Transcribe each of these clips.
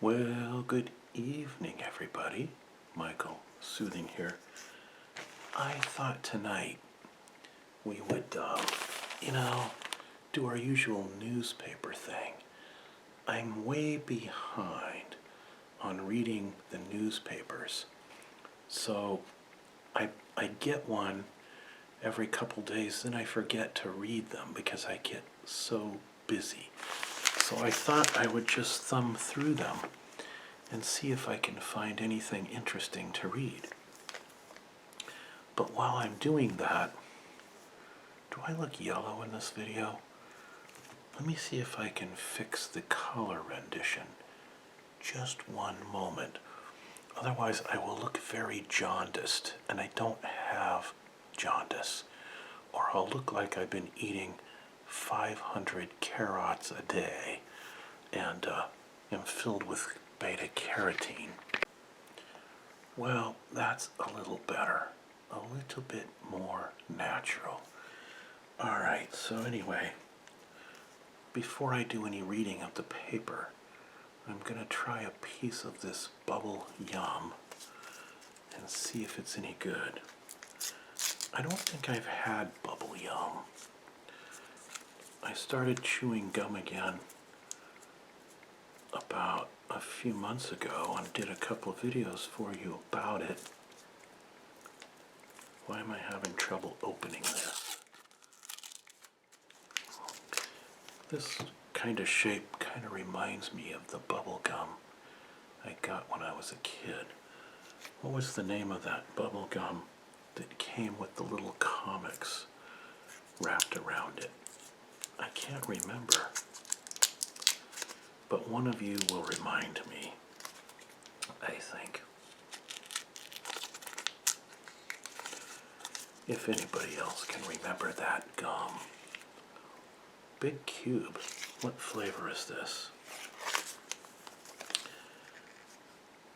Well, good evening, everybody. Michael, soothing here. I thought tonight we would, do our usual newspaper thing. I'm way behind on reading the newspapers, so I get one every couple days, then I forget to read them because I get so busy. So I thought I would just thumb through them and see if I can find anything interesting to read. But while I'm doing that, do I look yellow in this video? Let me see if I can fix the color rendition. Just one moment. Otherwise I will look very jaundiced, and I don't have jaundice. Or I'll look like I've been eating 500 carrots a day and am filled with beta carotene. Well, that's a little better. A little bit more natural. Alright, so anyway, before I do any reading of the paper, I'm going to try a piece of this bubble yum and see if it's any good. I don't think I've had bubble yum. I started chewing gum again about a few months ago and did a couple of videos for you about it. Why am I having trouble opening this? This kind of shape kind of reminds me of the bubble gum I got when I was a kid. What was the name of that bubble gum that came with the little comics wrapped around it? I can't remember. But one of you will remind me, I think. If anybody else can remember that gum. Big cube. What flavor is this?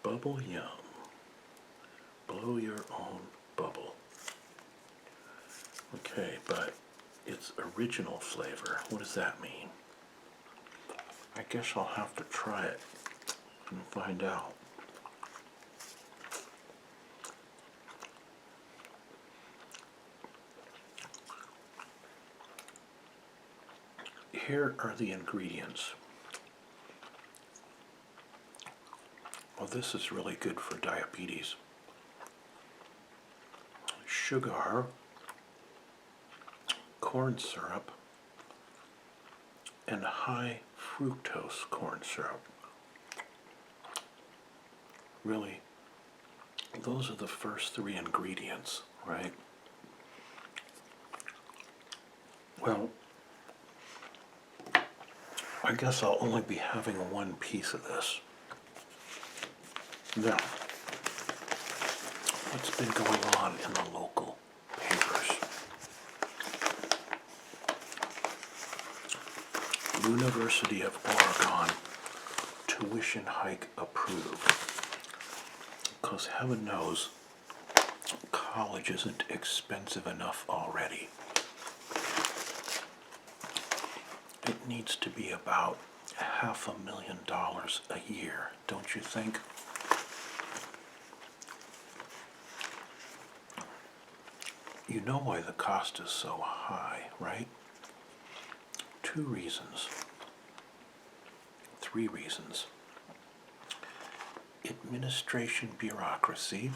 Bubble yum. Blow your own bubble. Okay, but it's original flavor. What does that mean? I guess I'll have to try it and find out. Here are the ingredients. Well, this is really good for diabetes. Sugar, corn syrup, and high fructose corn syrup. Really, those are the first three ingredients, right? Well, I guess I'll only be having one piece of this. Now, what's been going on in the local papers? University of Oregon tuition hike approved. Because heaven knows, college isn't expensive enough already. It needs to be about $500,000 a year, don't you think? You know why the cost is so high, right? 2 reasons. 3 reasons. Administration bureaucracy,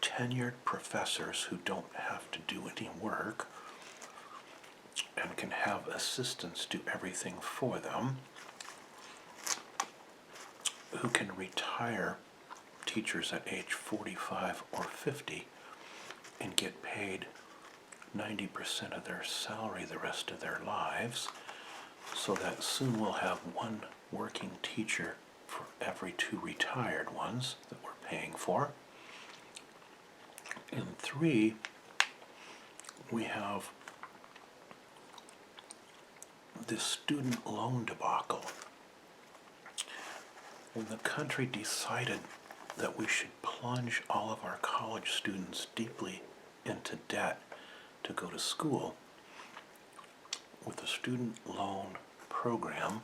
tenured professors who don't have to do any work and can have assistants do everything for them, who can retire teachers at age 45 or 50 and get paid 90% of their salary the rest of their lives, so that soon we'll have 1 working teacher for every 2 retired ones that we're paying for. And 3, we have this student loan debacle. When the country decided that we should plunge all of our college students deeply into debt to go to school, with the student loan program,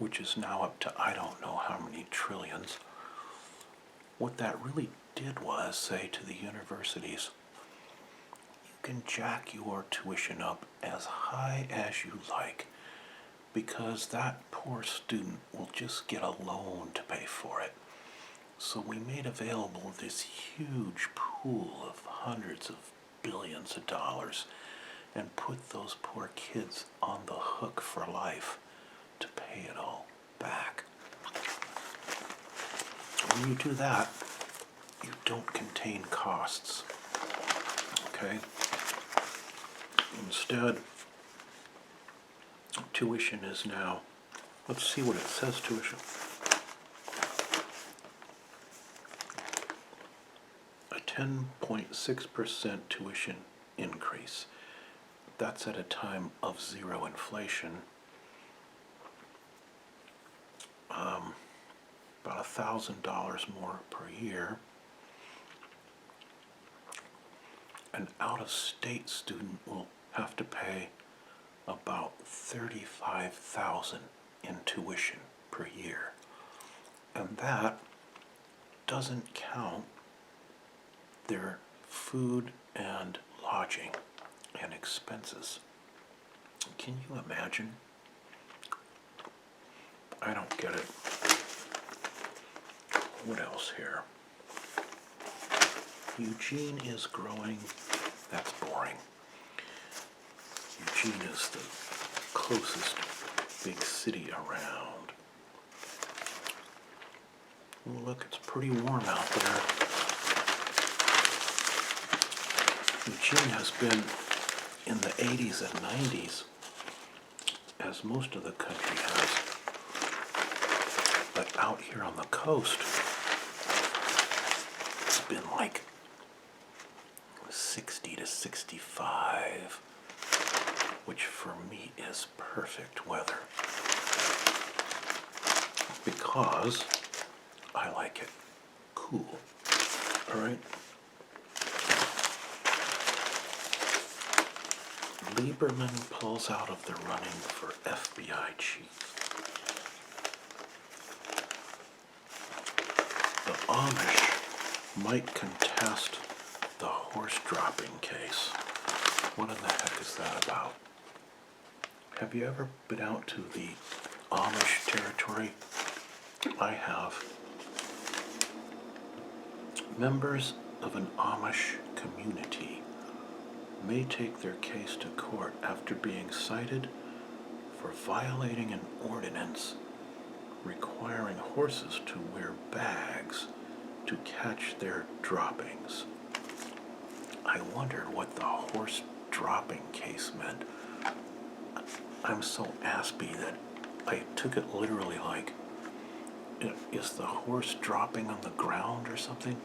which is now up to I don't know how many trillions, what that really did was say to the universities, you can jack your tuition up as high as you like, because that poor student will just get a loan to pay for it. So we made available this huge pool of hundreds of billions of dollars and put those poor kids on the hook for life to pay it all back. When you do that, you don't contain costs, okay? Instead, tuition is now, let's see what it says, tuition. A 10.6% tuition increase. That's at a time of zero inflation. About $1,000 more per year. An out-of-state student will have to pay about $35,000 in tuition per year. And that doesn't count their food and lodging and expenses. Can you imagine? I don't get it. What else here? Eugene is growing. That's boring. Eugene is the closest big city around. Oh, look, it's pretty warm out there. Eugene has been in the 80s and 90s, as most of the country has. But out here on the coast, it's been like 60 to 65, which for me is perfect weather, because I like it cool. All right. Lieberman pulls out of the running for FBI chief. The Amish might contest the horse dropping case. What in the heck is that about? Have you ever been out to the Amish territory? I have. Members of an Amish community may take their case to court after being cited for violating an ordinance requiring horses to wear bags to catch their droppings. I wondered what the horse dropping case meant. I'm so aspy that I took it literally like, is the horse dropping on the ground or something?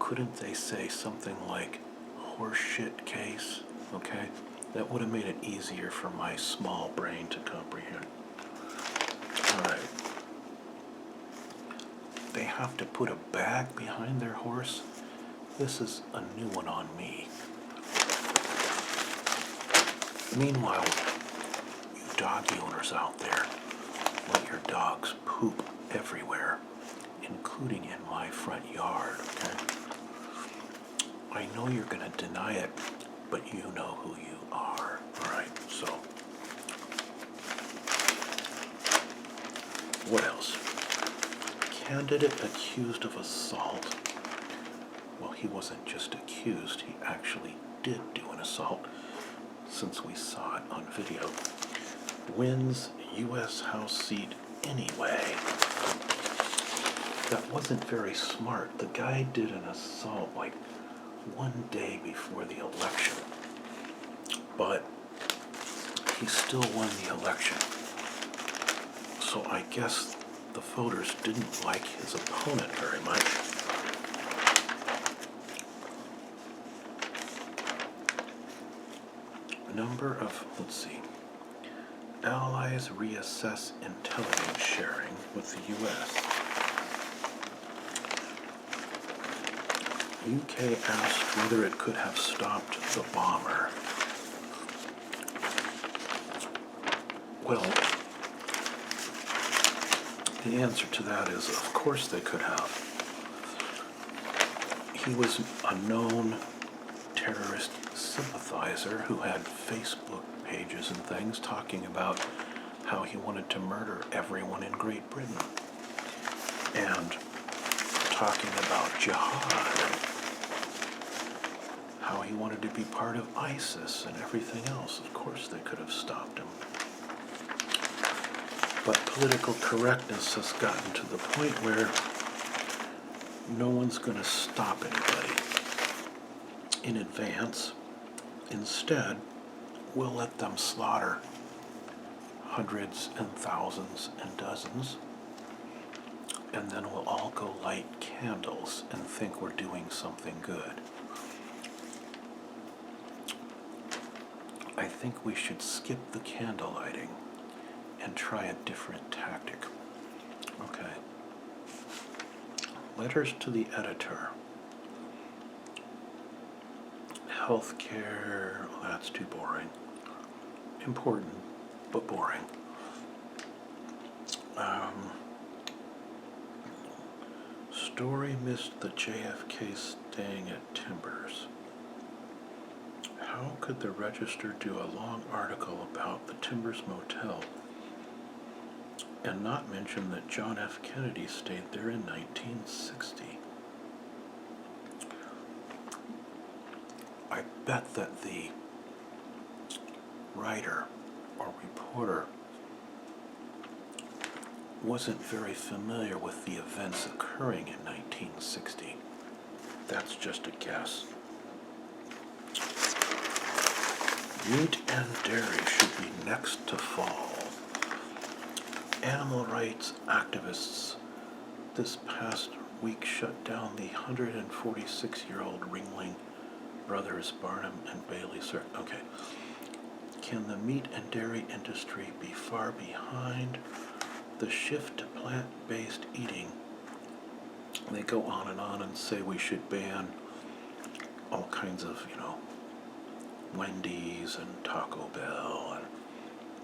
Couldn't they say something like horse shit case? Okay, that would have made it easier for my small brain to comprehend. All right. They have to put a bag behind their horse? This is a new one on me. Meanwhile, you doggy owners out there, let your dogs poop everywhere, including in my front yard, okay? I know you're going to deny it, but you know who you are, all right? So, what else? Candidate accused of assault. Well, he wasn't just accused, he actually did do an assault, since we saw it on video. Wins U.S. House seat anyway. That wasn't very smart. The guy did an assault like one day before the election, but he still won the election. So I guess the voters didn't like his opponent very much. Number of, let's see, allies reassess intelligence sharing with the U.S. UK asked whether it could have stopped the bomber. Well, the answer to that is, of course they could have. He was a known terrorist sympathizer who had Facebook pages and things talking about how he wanted to murder everyone in Great Britain and talking about jihad, how he wanted to be part of ISIS and everything else. Of course they could have stopped him. But political correctness has gotten to the point where no one's going to stop anybody in advance. Instead, we'll let them slaughter hundreds and thousands and dozens, and then we'll all go light candles and think we're doing something good. I think we should skip the candle lighting and try a different tactic. Okay. Letters to the editor. Healthcare, well, that's too boring. Important, but boring. Story missed the JFK staying at Timbers. How could the Register do a long article about the Timbers Motel and not mention that John F. Kennedy stayed there in 1960? I bet that the writer or reporter wasn't very familiar with the events occurring in 1960. That's just a guess. Meat and dairy should be next to fall. Animal rights activists this past week shut down the 146-year-old Ringling Brothers Barnum and Bailey circuit. Okay. Can the meat and dairy industry be far behind the shift to plant-based eating? They go on and say we should ban all kinds of, Wendy's and Taco Bell and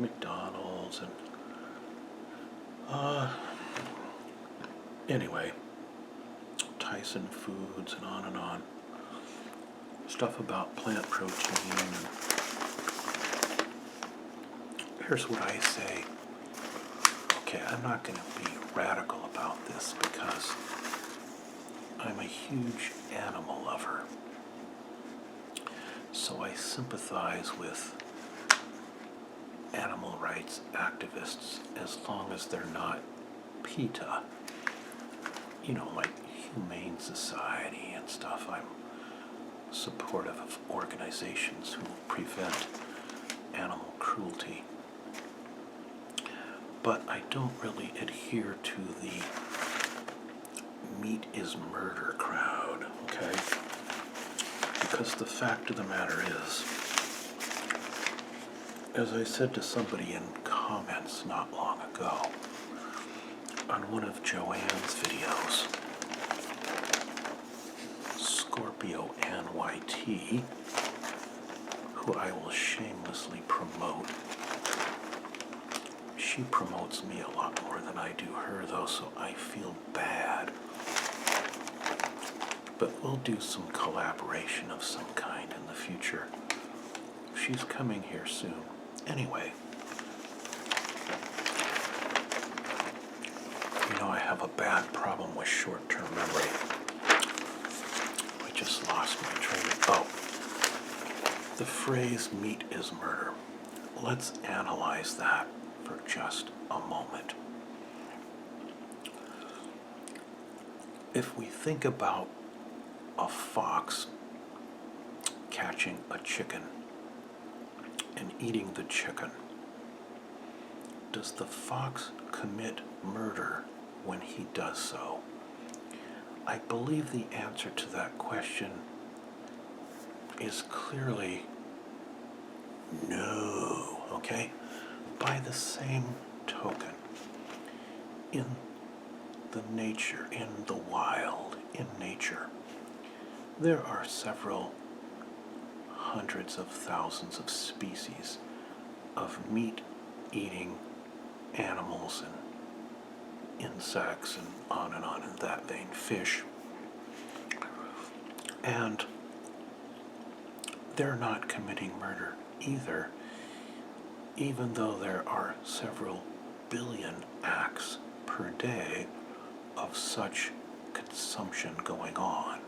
McDonald's and anyway, Tyson Foods and on. Stuff about plant protein. And here's what I say. Okay, I'm not going to be radical about this because I'm a huge animal lover. So I sympathize with animal rights activists as long as they're not PETA. Like Humane Society and stuff. I'm supportive of organizations who prevent animal cruelty. But I don't really adhere to the meat is murder crowd, okay? Because the fact of the matter is, as I said to somebody in comments not long ago, on one of Joanne's videos, Scorpio NYT, who I will shamelessly promote. She promotes me a lot more than I do her, though, so I feel bad. But we'll do some collaboration of some kind in the future. She's coming here soon. Anyway, I have a bad problem with short-term memory. I just lost my train of thought. The phrase meat is murder. Let's analyze that for just a moment. If we think about a fox catching a chicken and eating the chicken, does the fox commit murder when he does so? I believe the answer to that question is clearly no, okay? By the same token, in the nature, in the wild, in nature, there are several hundreds of thousands of species of meat meat-eating animals and insects and on in that vein, fish. And they're not committing murder either, even though there are several billion acts per day of such consumption going on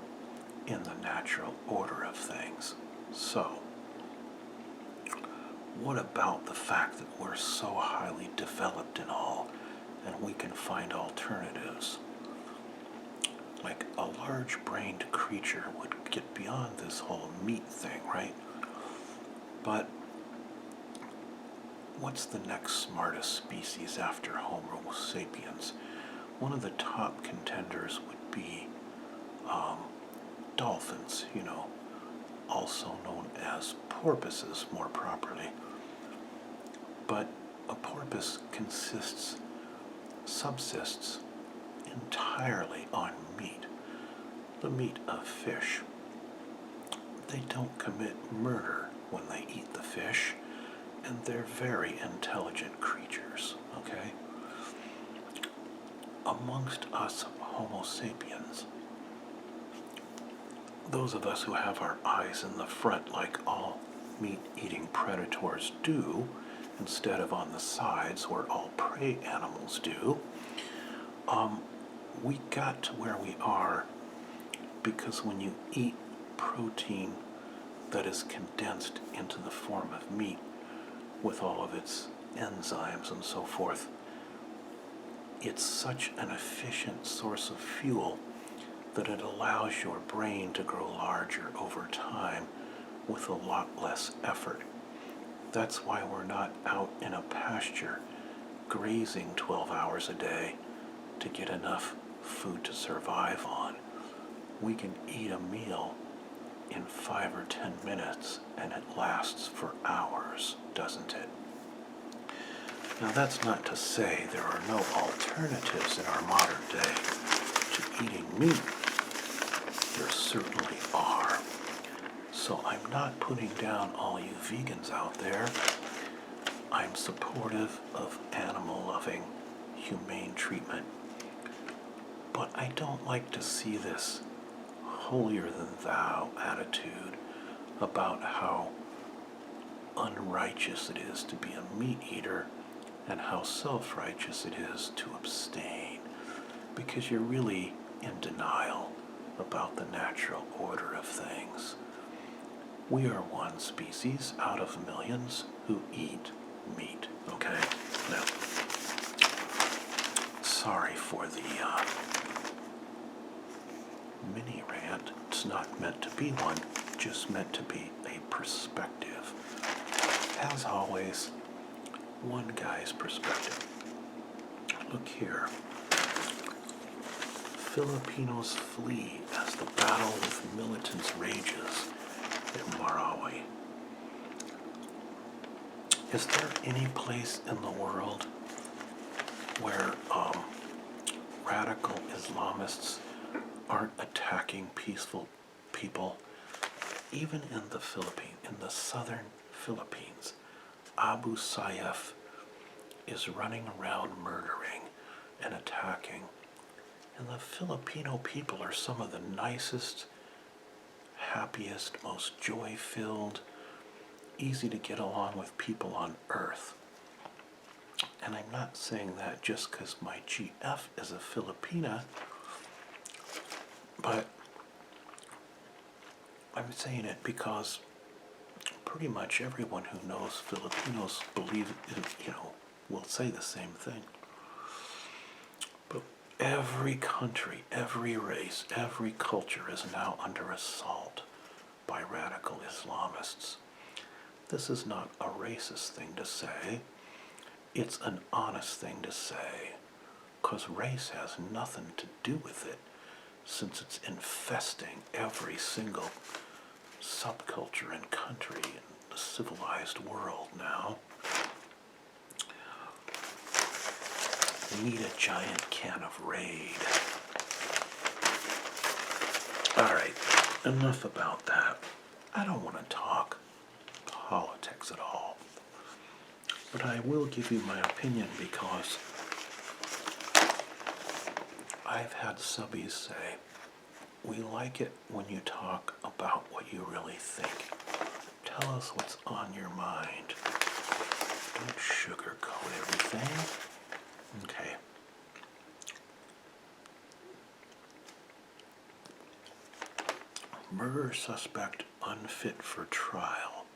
in the natural order of things. So, what about the fact that we're so highly developed and all, and we can find alternatives? Like a large-brained creature would get beyond this whole meat thing, right? But what's the next smartest species after Homo sapiens? One of the top contenders would be dolphins, also known as porpoises more properly. But a porpoise subsists entirely on meat, the meat of fish. They don't commit murder when they eat the fish, and they're very intelligent creatures, okay? Amongst us Homo sapiens, those of us who have our eyes in the front like all meat-eating predators do, instead of on the sides where all prey animals do, we got to where we are because when you eat protein that is condensed into the form of meat with all of its enzymes and so forth, it's such an efficient source of fuel that it allows your brain to grow larger over time with a lot less effort. That's why we're not out in a pasture grazing 12 hours a day to get enough food to survive on. We can eat a meal in 5 or 10 minutes and it lasts for hours, doesn't it? Now that's not to say there are no alternatives in our modern day to eating meat. There certainly are. So I'm not putting down all you vegans out there. I'm supportive of animal-loving, humane treatment. But I don't like to see this holier-than-thou attitude about how unrighteous it is to be a meat eater and how self-righteous it is to abstain, because you're really in denial about the natural order of things. We are one species out of millions who eat meat, okay? Now, sorry for the mini rant. It's not meant to be one, just meant to be a perspective. As always, one guy's perspective. Look here. Filipinos flee as the battle with militants rages in Marawi. Is there any place in the world where radical Islamists aren't attacking peaceful people? Even in the Philippines, in the southern Philippines, Abu Sayyaf is running around murdering and attacking. And the Filipino people are some of the nicest, happiest, most joy-filled, easy to get along with people on earth. And I'm not saying that just because my GF is a Filipina, but I'm saying it because pretty much everyone who knows Filipinos will say the same thing. But every country, every race, every culture is now under assault by radical Islamists. This is not a racist thing to say. It's an honest thing to say, because race has nothing to do with it, since it's infesting every single subculture and country in the civilized world now. We need a giant can of Raid. Alright, enough about that. I don't want to talk politics at all. But I will give you my opinion because I've had subbies say, we like it when you talk about what you really think. Tell us what's on your mind. Don't sugarcoat everything. Okay. Murder suspect unfit for trial.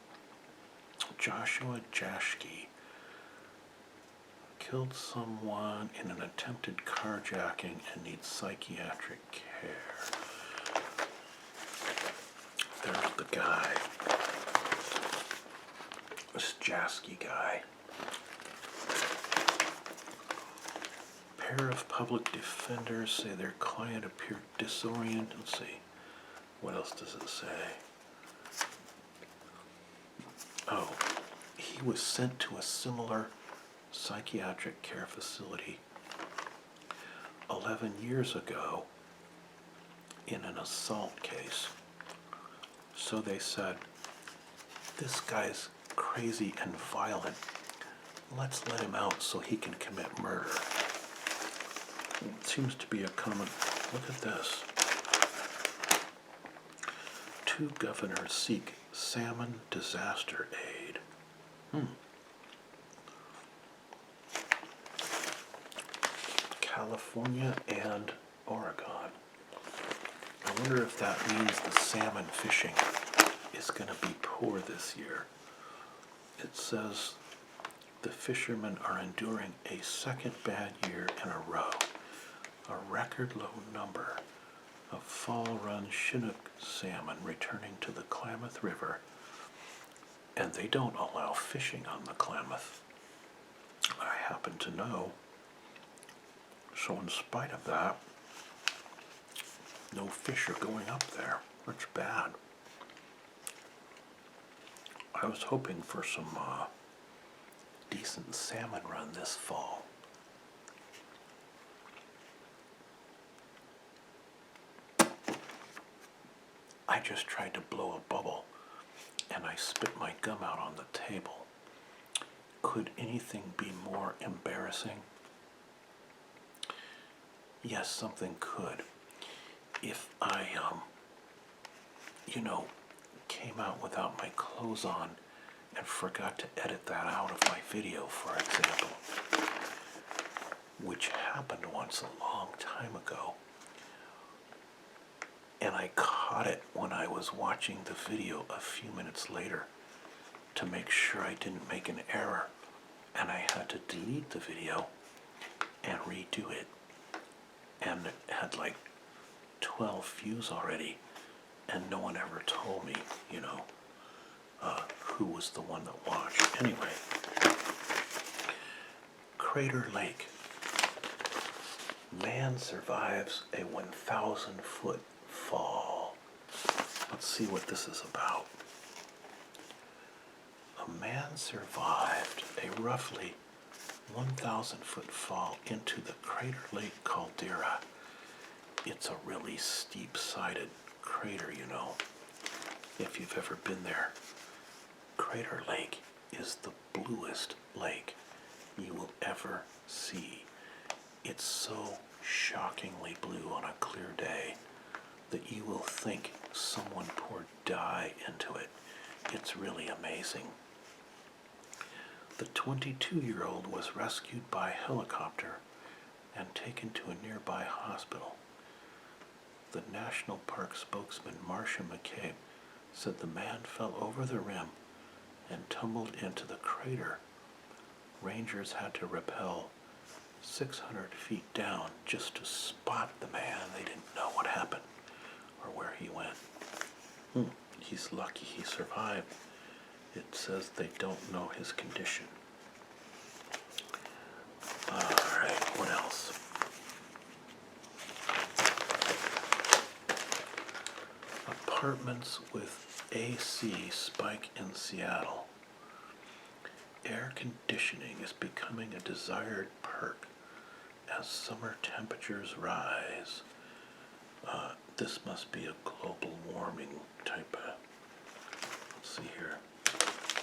Joshua Jaschke killed someone in an attempted carjacking and needs psychiatric care. There's the guy. This Jaschke guy. A pair of public defenders say their client appeared disoriented. Let's see. What else does it say? Oh, he was sent to a similar psychiatric care facility 11 years ago in an assault case. So they said, this guy's crazy and violent. Let's let him out so he can commit murder. It seems to be a common. Look at this. 2 governors seek salmon disaster aid. California and Oregon. I wonder if that means the salmon fishing is going to be poor this year. It says the fishermen are enduring a second bad year in a row. A record low number of fall-run Chinook salmon returning to the Klamath River, and they don't allow fishing on the Klamath. I happen to know. So in spite of that, no fish are going up there. That's bad. I was hoping for some decent salmon run this fall. I just tried to blow a bubble and I spit my gum out on the table. Could anything be more embarrassing? Yes, something could. If I, came out without my clothes on and forgot to edit that out of my video, for example, which happened once a long time ago. And I caught it when I was watching the video a few minutes later to make sure I didn't make an error. And I had to delete the video and redo it. And it had like 12 views already. And no one ever told me, who was the one that watched. Anyway, Crater Lake. Man survives a 1,000-foot fall. Let's see what this is about. A man survived a roughly 1,000-foot fall into the Crater Lake caldera. It's a really steep-sided crater, if you've ever been there. Crater Lake is the bluest lake you will ever see. It's so shockingly blue on a clear day that you will think someone poured dye into it. It's really amazing. The 22-year-old was rescued by helicopter and taken to a nearby hospital. The National Park spokesman, Marcia McCabe, said the man fell over the rim and tumbled into the crater. Rangers had to rappel 600 feet down just to spot the man. They didn't know what happened or where he went. He's lucky he survived. It says they don't know his condition. Alright, what else? Apartments with AC spike in Seattle. Air conditioning is becoming a desired perk as summer temperatures rise. This must be a global warming type of, let's see here.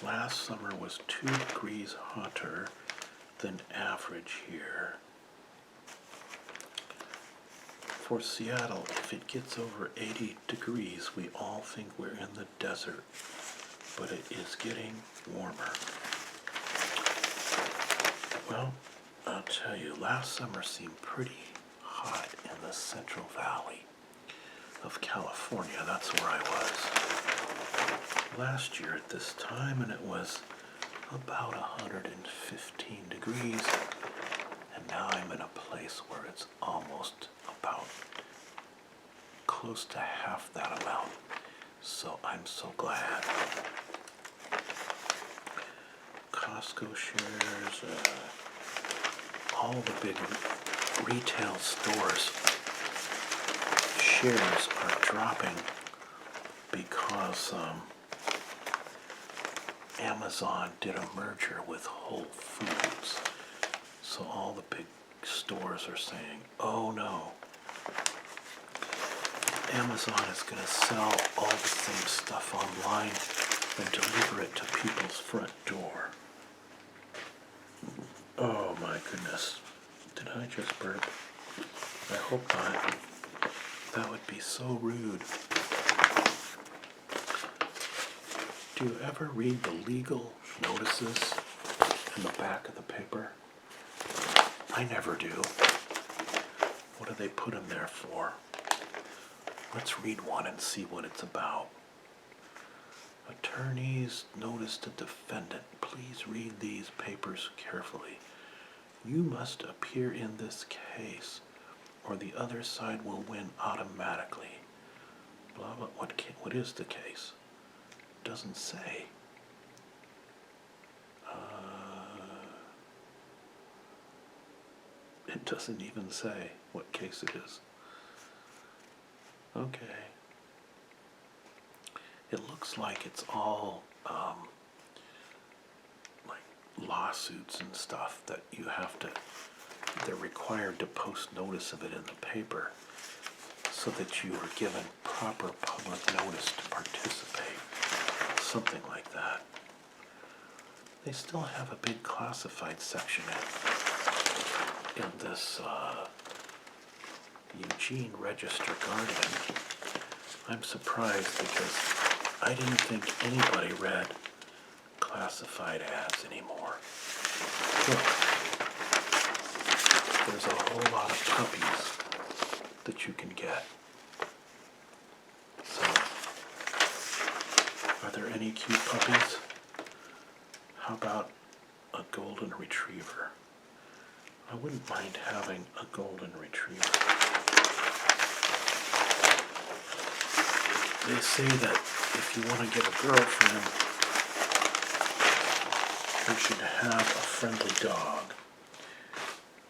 Last summer was 2 degrees hotter than average here. For Seattle, if it gets over 80 degrees, we all think we're in the desert, but it is getting warmer. Well, I'll tell you, last summer seemed pretty hot in the Central Valley of California. That's where I was last year at this time, and it was about 115 degrees, and now I'm in a place where it's almost about close to half that amount, so I'm so glad. Costco shares, all the big retail stores shares are dropping because Amazon did a merger with Whole Foods. So all the big stores are saying, oh no, Amazon is going to sell all the same stuff online and deliver it to people's front door. Oh my goodness. Did I just burp? I hope not. That would be so rude. Do you ever read the legal notices in the back of the paper? I never do. What do they put in there for? Let's read one and see what it's about. Attorneys notice to defendant, please read these papers carefully. You must appear in this case, or the other side will win automatically. Blah, blah, what is the case? Doesn't say. It doesn't even say what case it is. Okay. It looks like it's all like lawsuits and stuff that you have to, they're required to post notice of it in the paper so that you are given proper public notice to participate. Something like that. They still have a big classified section in this Eugene Register Guardian. I'm surprised because I didn't think anybody read classified ads anymore. Look, there's a whole lot of puppies that you can get. So, are there any cute puppies? How about a golden retriever? I wouldn't mind having a golden retriever. They say that if you want to get a girlfriend, you should have a friendly dog.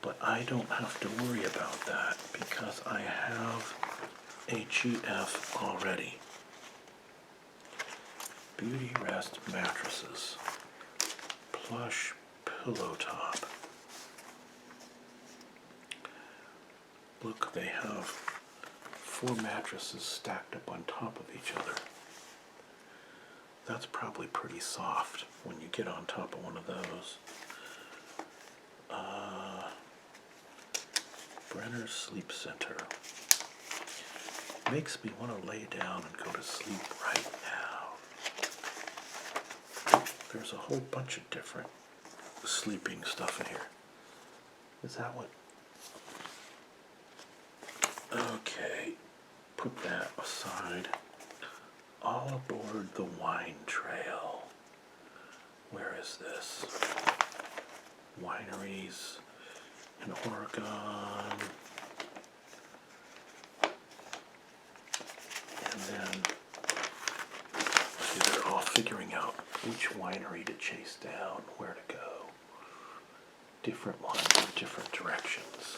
But I don't have to worry about that because I have a GF already. Beauty Rest mattresses. Plush pillow top. Look, they have 4 mattresses stacked up on top of each other. That's probably pretty soft when you get on top of one of those. Brenner's Sleep Center. Makes me want to lay down and go to sleep right now. There's a whole bunch of different sleeping stuff in here. Is that what? Okay, put that aside. All aboard the wine trail. Where is this? Wineries in Oregon. And then they're all figuring out which winery to chase down, where to go. Different ones in different directions.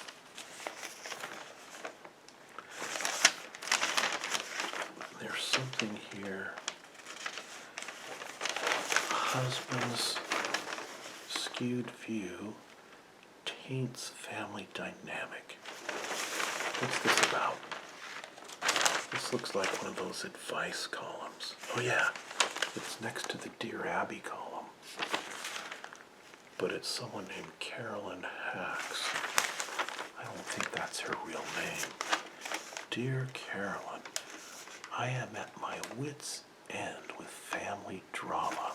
There's something here. Husband's skewed view taints family dynamic. What's this about? This looks like one of those advice columns. Oh yeah, It's next to the Dear Abby column, but it's someone named Carolyn Hacks. I don't think that's her real name. Dear Carolyn, I am at my wit's end with family drama.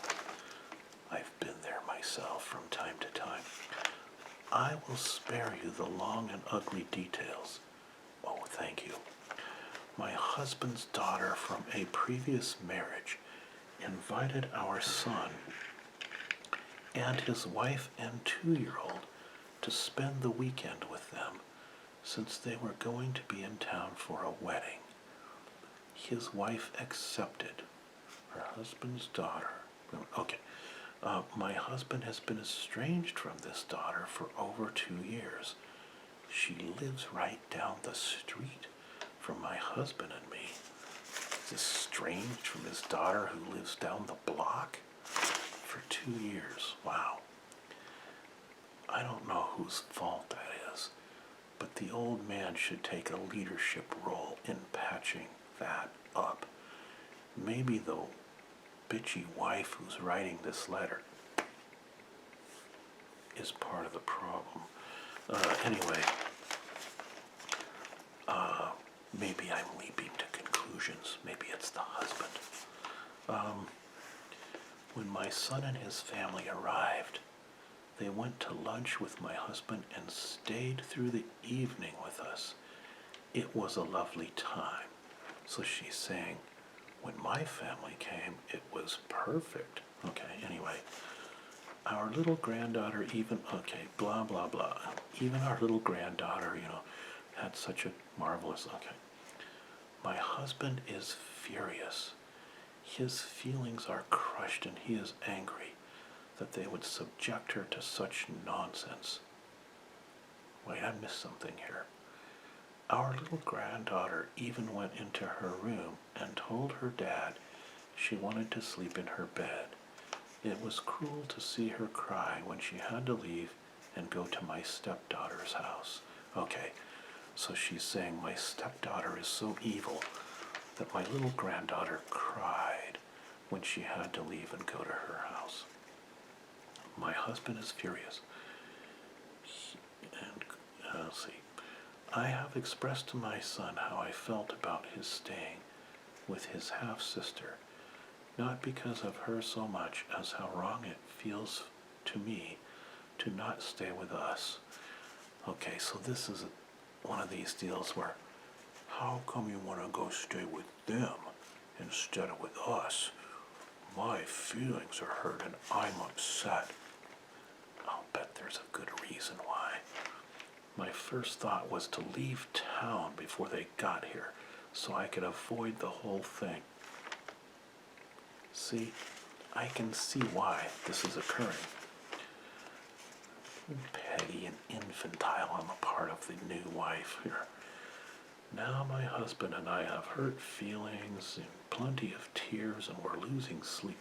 I've been there myself from time to time. I will spare you the long and ugly details. Oh, thank you. My husband's daughter from a previous marriage invited our son and his wife and 2-year-old to spend the weekend with them since they were going to be in town for a wedding. His wife accepted. Her husband's daughter. Okay. My husband has been estranged from this daughter for over 2 years. She lives right down the street from my husband and me. He's estranged from his daughter who lives down the block for 2 years. Wow. I don't know whose fault that is, but the old man should take a leadership role in patching that up. Maybe the bitchy wife who's writing this letter is part of the problem. Anyway, maybe I'm leaping to conclusions. Maybe it's the husband. When my son and his family arrived, they went to lunch with my husband and stayed through the evening with us. It was a lovely time. So she's saying, when my family came, it was perfect. Okay, anyway. Our little granddaughter blah, blah, blah. Even our little granddaughter, had such a marvelous, My husband is furious. His feelings are crushed and he is angry that they would subject her to such nonsense. Wait, I missed something here. Our little granddaughter even went into her room and told her dad she wanted to sleep in her bed. It was cruel to see her cry when she had to leave and go to my stepdaughter's house. Okay, so she's saying my stepdaughter is so evil that my little granddaughter cried when she had to leave and go to her house. My husband is furious. Let's see. I have expressed to my son how I felt about his staying with his half-sister, not because of her so much as how wrong it feels to me to not stay with us. Okay, so this is one of these deals where, how come you want to go stay with them instead of with us? My feelings are hurt and I'm upset. I'll bet there's a good reason why. My first thought was to leave town before they got here so I could avoid the whole thing. See, I can see why this is occurring. Petty and infantile on the part of the new wife here. Now my husband and I have hurt feelings and plenty of tears and we're losing sleep.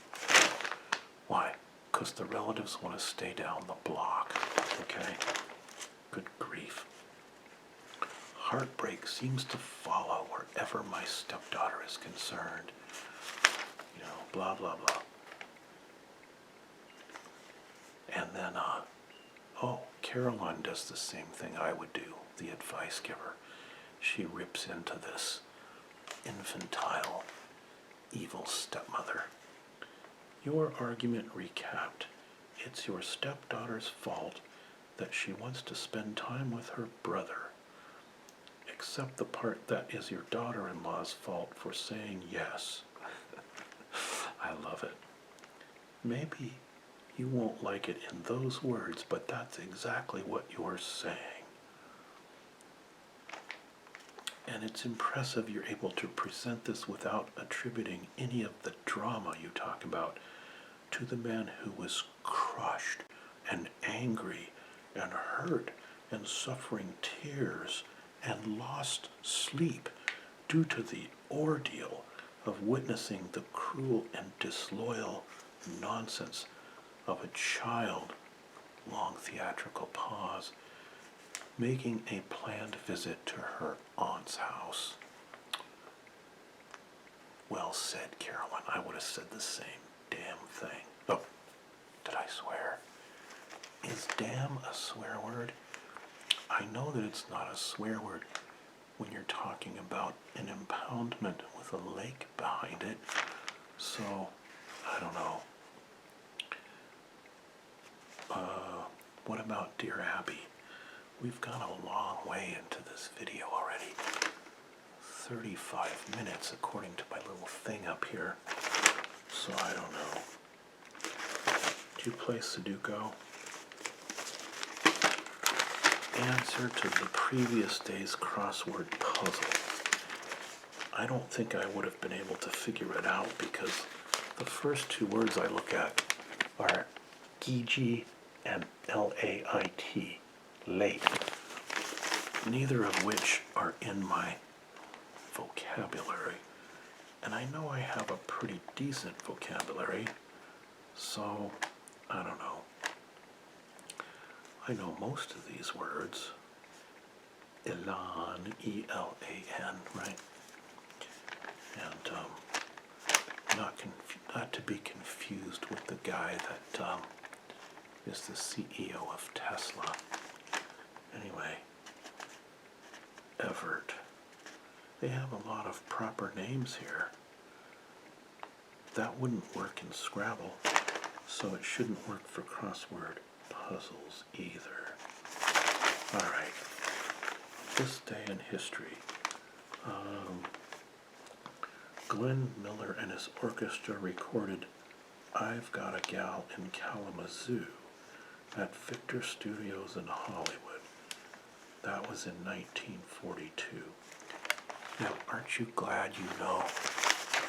Why? Because the relatives want to stay down the block. Okay? Good grief. Heartbreak seems to follow wherever my stepdaughter is concerned. Blah, blah, blah. And then, Caroline does the same thing I would do, the advice giver. She rips into this infantile, evil stepmother. Your argument recapped. It's your stepdaughter's fault that she wants to spend time with her brother. Except the part that is your daughter-in-law's fault for saying yes. I love it. Maybe you won't like it in those words, but that's exactly what you're saying. And it's impressive you're able to present this without attributing any of the drama you talk about to the man who was crushed and angry and hurt and suffering tears and lost sleep due to the ordeal of witnessing the cruel and disloyal nonsense of a child, long theatrical pause, making a planned visit to her aunt's house. Well said, Carolyn. I would have said the same. damn thing. Oh, did I swear? Is damn a swear word? I know that it's not a swear word when you're talking about an impoundment with a lake behind it. So, I don't know. What about Dear Abby? We've gone a long way into this video already. 35 minutes according to my little thing up here. So I don't know. Do you play Sudoku? Answer to the previous day's crossword puzzle. I don't think I would have been able to figure it out because the first two words I look at are Gigi and L-A-I-T, late, neither of which are in my vocabulary. And I know I have a pretty decent vocabulary, so I don't know. I know most of these words. Elan, E-L-A-N, right? And not to be confused with the guy that is the CEO of Tesla. Anyway, Everett. They have a lot of proper names here. That wouldn't work in Scrabble, so it shouldn't work for crossword puzzles either. Alright, this day in history. Glenn Miller and his orchestra recorded I've Got a Gal in Kalamazoo at Victor Studios in Hollywood. That was in 1942. Now, aren't you glad you know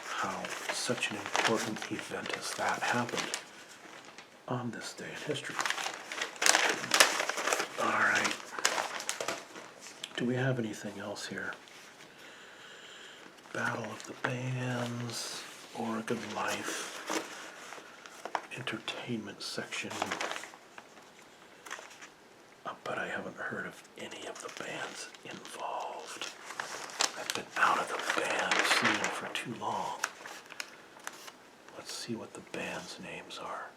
how such an important event as that happened on this day in history? All right. Do we have anything else here? Battle of the Bands, Oregon Life, entertainment section. But I haven't heard of any of the bands involved. I've been out of the band scene for too long. Let's see what the band's names are.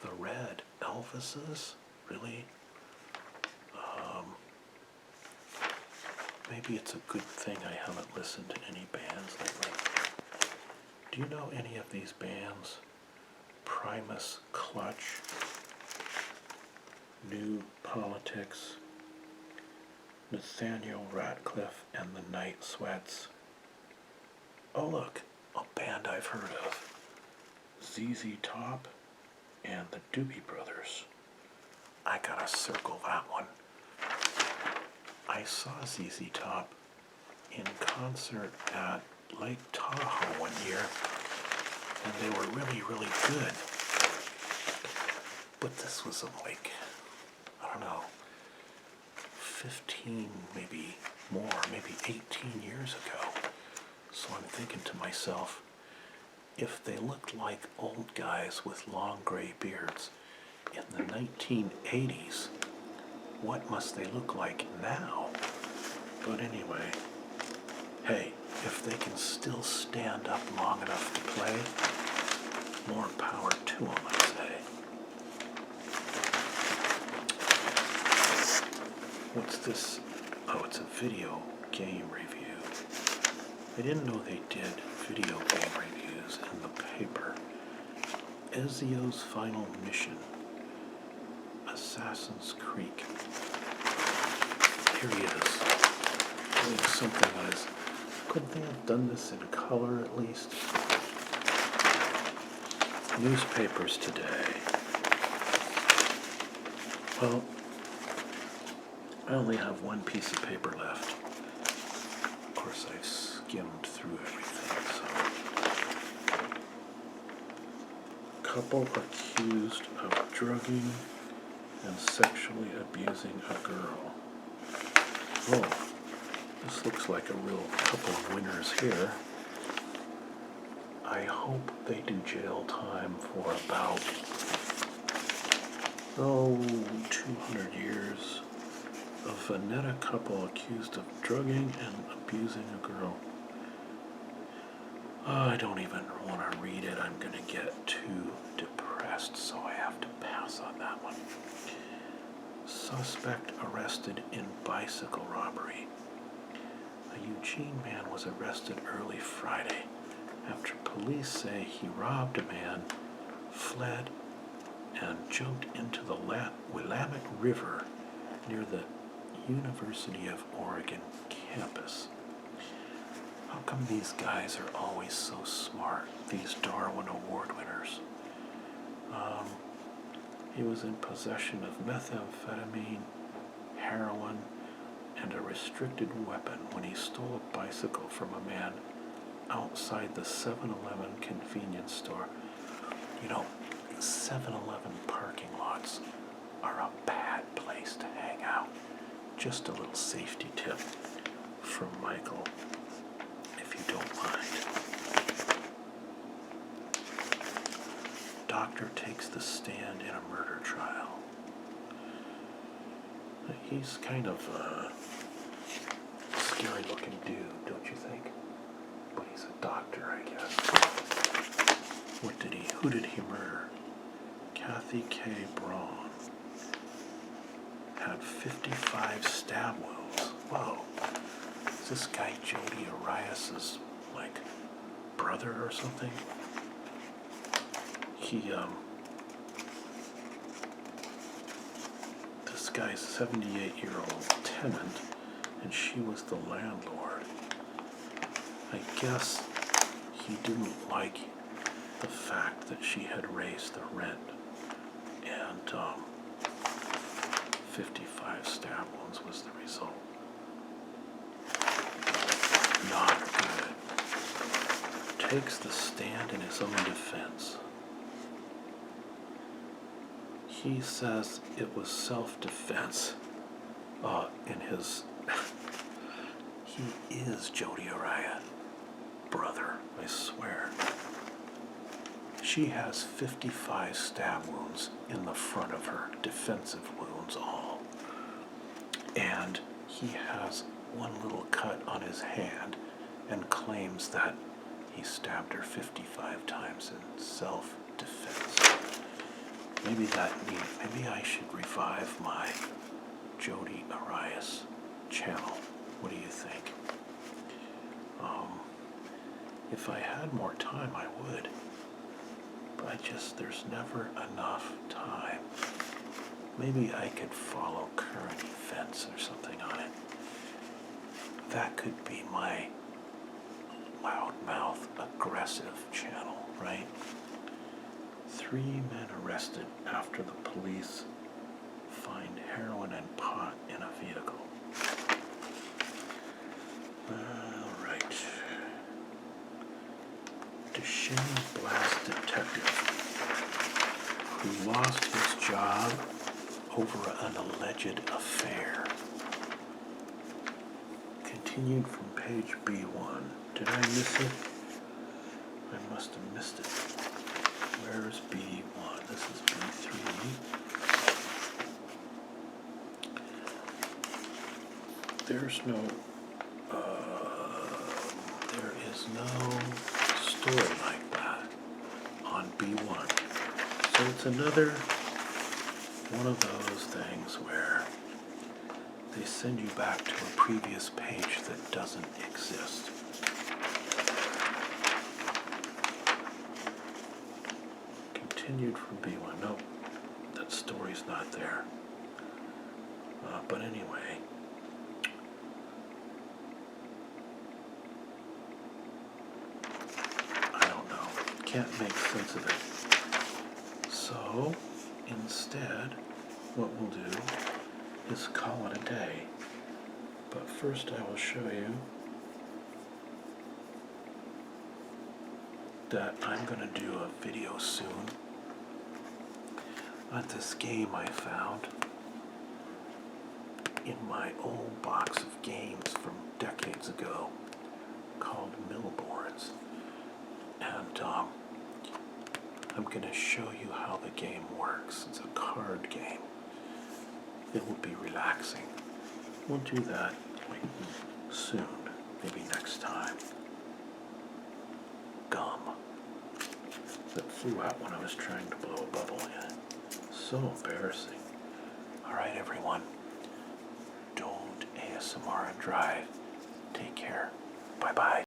The Red Elvises? Really? Maybe it's a good thing I haven't listened to any bands lately. Do you know any of these bands? Primus, Clutch, New Politics, Nathaniel Ratcliffe and the Night Sweats. Oh look, a band I've heard of. ZZ Top and the Doobie Brothers. I gotta circle that one. I saw ZZ Top in concert at Lake Tahoe one year, and they were really, really good. But this was like, I don't know, 15, maybe more, maybe 18 years ago. So I'm thinking to myself, if they looked like old guys with long gray beards in the 1980s, what must they look like now? But anyway, hey, if they can still stand up long enough to play, more power to them, I say. What's this? Oh, it's a video game review. I didn't know they did video game reviews in the paper. Ezio's Final Mission, Assassin's Creek. Here he is, doing something that is, couldn't they have done this in color at least? Newspapers today. Well, I only have one piece of paper left. Of course, I've skimmed through everything, so. Couple accused of drugging and sexually abusing a girl. Oh, this looks like a real couple of winners here. I hope they do jail time for about, 200 years. A Veneta couple accused of drugging and abusing a girl. I don't even want to read it. I'm going to get too depressed, so I have to pass on that one. Suspect arrested in bicycle robbery. A Eugene man was arrested early Friday after police say he robbed a man, fled, and jumped into the Willamette River near the University of Oregon campus. How come these guys are always so smart, these Darwin Award winners? He was in possession of methamphetamine, heroin, and a restricted weapon when he stole a bicycle from a man outside the 7-Eleven convenience store. You know, 7-Eleven parking lots are a bad place to hang out. Just a little safety tip from Michael, if you don't mind. Doctor takes the stand in a murder trial. He's kind of a scary looking dude, don't you think? But he's a doctor, I guess. Who did he murder? Kathy K. Braun had 55 stab wounds. Whoa. Is this guy Jody Arias's, like, brother or something? This guy's 78-year-old tenant, and she was the landlord. I guess he didn't like the fact that she had raised the rent, and 55 stab wounds was the result. Not good. Takes the stand in his own defense. He says it was self-defense. He is Jody Araya, brother, I swear. She has 55 stab wounds in the front of her, defensive wounds all. And he has one little cut on his hand and claims that he stabbed her 55 times in self-defense. Maybe I should revive my Jody Arias channel. What do you think? If I had more time, I would. But there's never enough time. Maybe I could follow current events or something on it. That could be my loudmouth, aggressive channel, right? 3 men arrested after the police find heroin and pot in a vehicle. All right. Deschamps Blast detective who lost his job over an alleged affair. Continued from page B1. Did I miss it? I must have missed it. Where's B1? This is B3. There is no story like that on B1. So it's another one of those things where they send you back to a previous page that doesn't exist. Continued from B1. Nope, that story's not there. But anyway, I don't know. Can't make sense of it. So, instead, what we'll do is call it a day. But first I will show you that I'm going to do a video soon on this game I found in my old box of games from decades ago called Millboards. And I'm going to show you how the game works. It's a card game. It will be relaxing. We'll do that soon, maybe next time. flew out when I was trying to blow a bubble in it. So embarrassing. Alright everyone, don't ASMR and drive. Take care. Bye-bye.